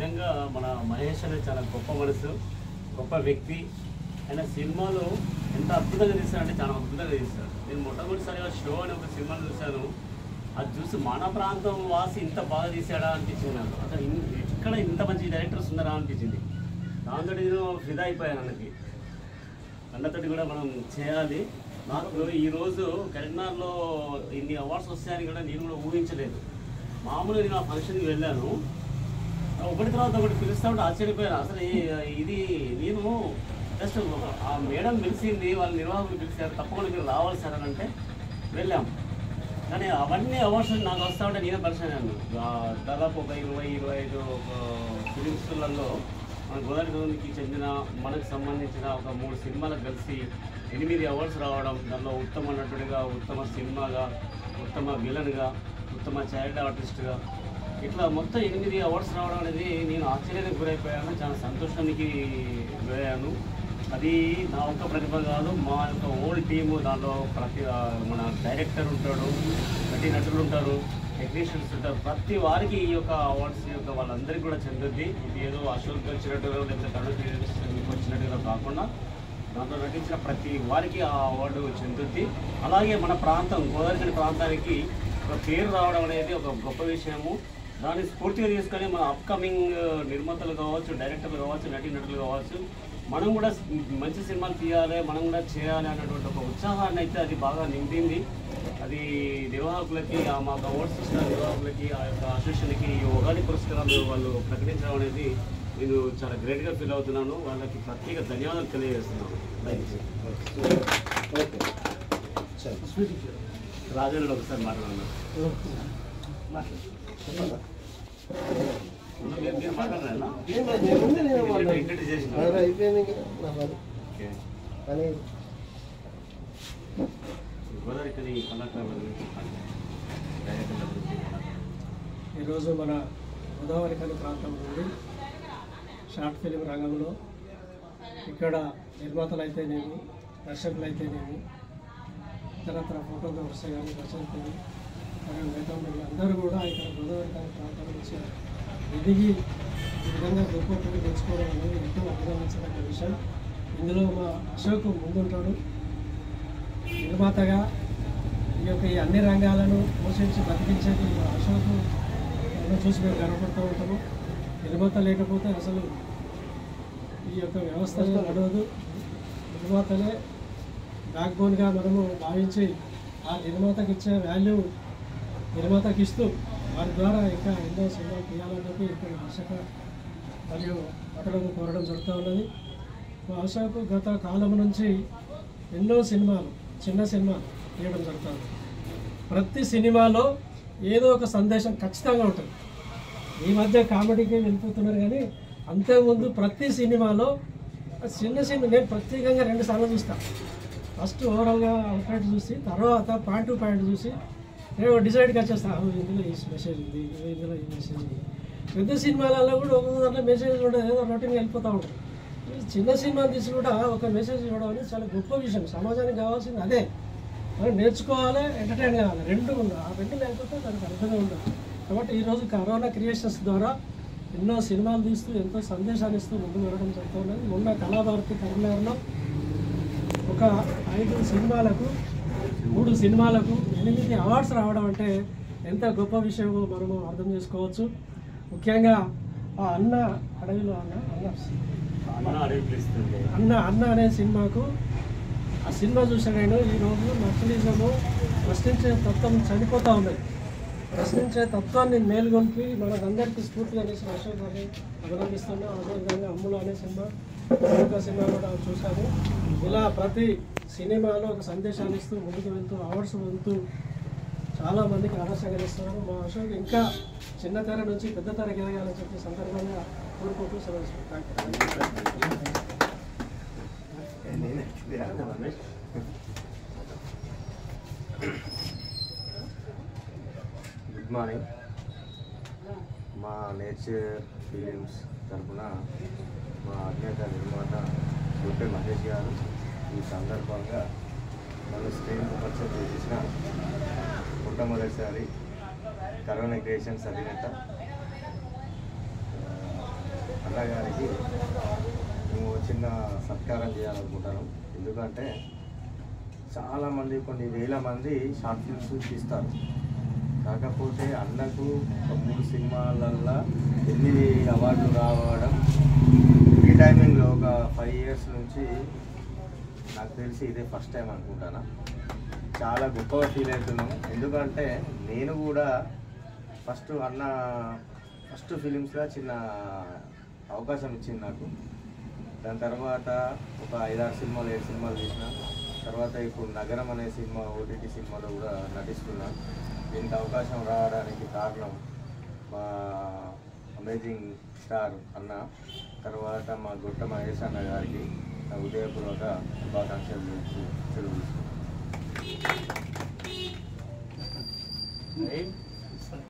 నిజంగా మన మహేష్ అనేది చాలా గొప్ప మనసు, గొప్ప వ్యక్తి. ఆయన సినిమాలు ఎంత అద్భుతంగా తీస్తాడంటే చాలా అద్భుతంగా తీస్తాడు. నేను మొట్టమొదటిసారిగా షో అని ఒక సినిమాను చూశాను. అది చూసి మన ప్రాంతం వాసి ఇంత బాగా తీసాడా అనిపించింది నాకు. అసలు ఇక్కడ ఇంత మంచి డైరెక్టర్స్ ఉన్నారా అనిపించింది. దాంతో నేను ఫిదా అయిపోయాను. అన్నతోటి కూడా మనం చేయాలి. నాకు ఈరోజు కరీంనగర్లో ఇన్ని అవార్డ్స్ వస్తాయని కూడా నేను కూడా ఊహించలేదు. మామూలుగా నేను ఆ ఫంక్షన్కి వెళ్ళాను, ఒకటి తర్వాత ఒకటి పిలుస్తూ ఉంటే ఆశ్చర్యపోయాను. అసలు ఇది నేను జస్ట్ ఆ మేడం పిలిచింది, వాళ్ళ నిర్వాహకులు పిలిచారు, తప్పకుండా మీరు రావాలి సార్ అని అంటే వెళ్ళాం. కానీ అవన్నీ అవార్డ్స్ నాకు వస్తూ ఉంటే నేనే పరిచయాను. దాదాపు ఒక 20-25 ఫిలిమ్స్లలో మన గోదావరికి చెందిన మనకు సంబంధించిన ఒక 3 సినిమాలకు కలిసి 8 అవార్డ్స్ రావడం, దానిలో ఉత్తమ నటుడిగా, ఉత్తమ సినిమాగా, ఉత్తమ విలన్గా, ఉత్తమ చైల్డ్ ఆర్టిస్ట్గా, ఇట్లా మొత్తం 8 అవార్డ్స్ రావడం అనేది నేను ఆశ్చర్యానికి గురైపోయాను. చాలా సంతోషానికి గురయ్యాను. అది నా ఒక్క ప్రతిభ కాదు, మా యొక్క ఓల్డ్ టీము. దాంట్లో మన డైరెక్టర్ ఉంటాడు, నటులు ఉంటారు, టెక్నీషియన్స్ ఉంటారు. ప్రతి వారికి ఈ యొక్క అవార్డ్స్ యొక్క వాళ్ళందరికీ కూడా చెందుద్ది. ఇది ఏదో అశోక్ వచ్చినట్టుగా లేకపోతే కరుణకు వచ్చినట్టుగా కాకుండా దాంట్లో నటించిన ప్రతి వారికి ఆ అవార్డు చెందుద్ది. అలాగే మన ప్రాంతం గోదావరి ప్రాంతానికి ఒక పేరు రావడం అనేది ఒక గొప్ప విషయము. దాన్ని స్ఫూర్తిగా తీసుకొని మన అప్కమింగ్ నిర్మాతలు కావచ్చు, డైరెక్టర్లు కావచ్చు, నటులు కావచ్చు, మనం కూడా మంచి సినిమాలు తీయాలి, మనం కూడా చేయాలి అన్నటువంటి ఒక ఉత్సాహాన్ని అయితే అది బాగా నింపింది. అది నిర్వాహకులకి, మాకు అవార్డ్స్ ఇచ్చిన నిర్వాహకులకి, ఆ యొక్క అసోసియేషన్కి ఈ ఉగాది పురస్కారాలు వాళ్ళు ప్రకటించడం అనేది నేను చాలా గ్రేట్గా ఫీల్ అవుతున్నాను. వాళ్ళకి ప్రత్యేక ధన్యవాదాలు తెలియజేస్తున్నాను. రాజేంద్రుడు ఒకసారి మాట్లాడుతున్నాను. ఈరోజు మన గోదావరి కని ప్రాంతం నుండి షార్ట్ ఫిలిం రంగంలో ఇక్కడ నిర్మాతలు అయితేనేమి, దర్శకులు అయితేనేమి, ఇతరత్ర ఫోటోగ్రాఫర్స్ కానీ, రచయితలు మరియు మిగతా అందరూ కూడా ఇక్కడ గోదావరి కని ప్రాంతం నుంచి ఎదిగి ఈ విధంగా గొప్ప పేరు తెచ్చుకోవడం అనేది ఎంతో అభినందించదగ్గ విషయం. ఇందులో మా అశోక్ ముందుంటాడు. నిర్మాతగా ఈ అన్ని రంగాలను పోషించి బతికించేది మా అశోక్ చూసి మేము గర్వపడుతూ ఉంటాము. నిర్మాత లేకపోతే అసలు ఈ యొక్క వ్యవస్థ నడవదు. నిర్మాతలే బ్యాక్ బోన్గా మనము భావించి ఆ నిర్మాతకి ఇచ్చే వాల్యూ నిర్మాతకి ఇస్తూ వారి ద్వారా ఇంకా ఎన్నో సినిమాలు తీయాలని చెప్పి ఇక్కడ దర్శక మరియు అతను కోరడం జరుగుతూ ఉన్నది. మా అశోక్ గత కాలం నుంచి ఎన్నో సినిమాలు, చిన్న సినిమాలు తీయడం జరుగుతుంది. ప్రతి సినిమాలో ఏదో ఒక సందేశం ఖచ్చితంగా ఉంటుంది. ఈ మధ్య కామెడీకి వెళ్ళిపోతున్నారు కానీ అంతకుముందు ప్రతి సినిమాలో చిన్న నేను ప్రత్యేకంగా 2 సార్లు చూస్తాను. ఫస్ట్ ఓవరాల్గా అవుట్లెట్ చూసి, తర్వాత పాయింట్ టు పాయింట్ చూసి నేను డిసైడ్గా వచ్చేస్తాను. ఇందులో ఈ మెసేజ్ ఉంది, ఇందులో ఈ మెసేజ్ ఉంది. పెద్ద సినిమాలలో కూడా ఒక్కొక్క దాంట్లో మెసేజ్ కూడా ఏదో రొటీన్గా వెళ్ళిపోతూ ఉంటుంది. చిన్న సినిమా తీసి కూడా ఒక మెసేజ్ ఇవ్వడం అనేది చాలా గొప్ప విషయం. సమాజానికి కావాల్సింది అదే. మనం నేర్చుకోవాలి, ఎంటర్టైన్ కావాలి, 2 ఉండాలి. ఆ 2 లేకపోతే దానికి అర్థమే ఉండదు. కాబట్టి ఈరోజు కరోనా క్రియేషన్స్ ద్వారా ఎన్నో సినిమాలు తీస్తూ ఎంతో సందేశాన్ని ఇస్తూ ముందుకు వెళ్ళడం జరుగుతున్నది. మొన్న కళాభారతి కరీంనగర్లో ఒక 5 సినిమాలకు 3 సినిమాలకు 8 అవార్డ్స్ రావడం అంటే ఎంత గొప్ప విషయమో మనము అర్థం చేసుకోవచ్చు. ముఖ్యంగా ఆ అన్న అడవిలో అన్న అనే సినిమాకు ఆ సినిమా చూసాను నేను. ఈరోజు నక్సలిజము ప్రశ్నించే తత్వం చనిపోతూ ఉన్నది. ప్రశ్నించే తత్వాన్ని మేల్కొల్పి మనకందరికీ స్ఫూర్తిగా చేసిన అశోక్ గారిని అభినందిస్తున్నాం. అదేవిధంగా అమ్ములు అనే సినిమా, ఒక సినిమా కూడా చూశాను. ఇలా ప్రతి సినిమాలో ఒక సందేశాన్ని ఇస్తూ ముందుకు వెళ్తూ అవార్డ్స్ వెళ్తూ చాలామందికి ఆదర్శంగా ఇస్తున్నారు. మా అశోక్ ఇంకా చిన్న తెర నుంచి పెద్ద తెరకి ఎదగాలని చెప్పి సందర్భంగా కోరుకుంటూ గుడ్ మార్నింగ్. మా నేచర్ ఫిలిమ్స్ తరఫున మా అధినేత నిర్మాత డాక్టర్ మహేష్ గారు ఈ సందర్భంగా నన్ను స్క్రీన్కు పరిచయం చేసిన మొట్టమొదటిసారి కరోనా క్రియేషన్స్ అధినేత అన్నగారికి మేము చిన్న సత్కారం చేయాలనుకుంటాను. ఎందుకంటే చాలామంది కొన్ని వేల మంది షార్ట్ ఫిల్మ్స్ తీస్తారు. కాకపోతే అన్నకు ఒక 3 సినిమాలల్లో 8 అవార్డులు రావడం ఈ టైమింగ్లో ఒక 5 ఇయర్స్ నుంచి నాకు తెలిసి ఇదే ఫస్ట్ టైం అనుకుంటాను. చాలా గొప్పగా ఫీల్ అవుతున్నాను. ఎందుకంటే నేను కూడా ఫస్ట్ ఫిలిమ్స్లో చిన్న అవకాశం ఇచ్చింది నాకు. దాని తర్వాత ఒక 5-6 సినిమాలు 7 సినిమాలు తీసిన తర్వాత ఇప్పుడు నగరం అనే సినిమా ఓటీటీ సినిమాలో కూడా నటిస్తున్నాను. దీనికి అవకాశం రావడానికి కారణం మా అమేజింగ్ స్టార్ అన్న, తర్వాత మా గుట్ట మహేష్ అన్న గారికి నా హృదయపూర్వక శుభాకాంక్షలు తెలుపుతున్నాను.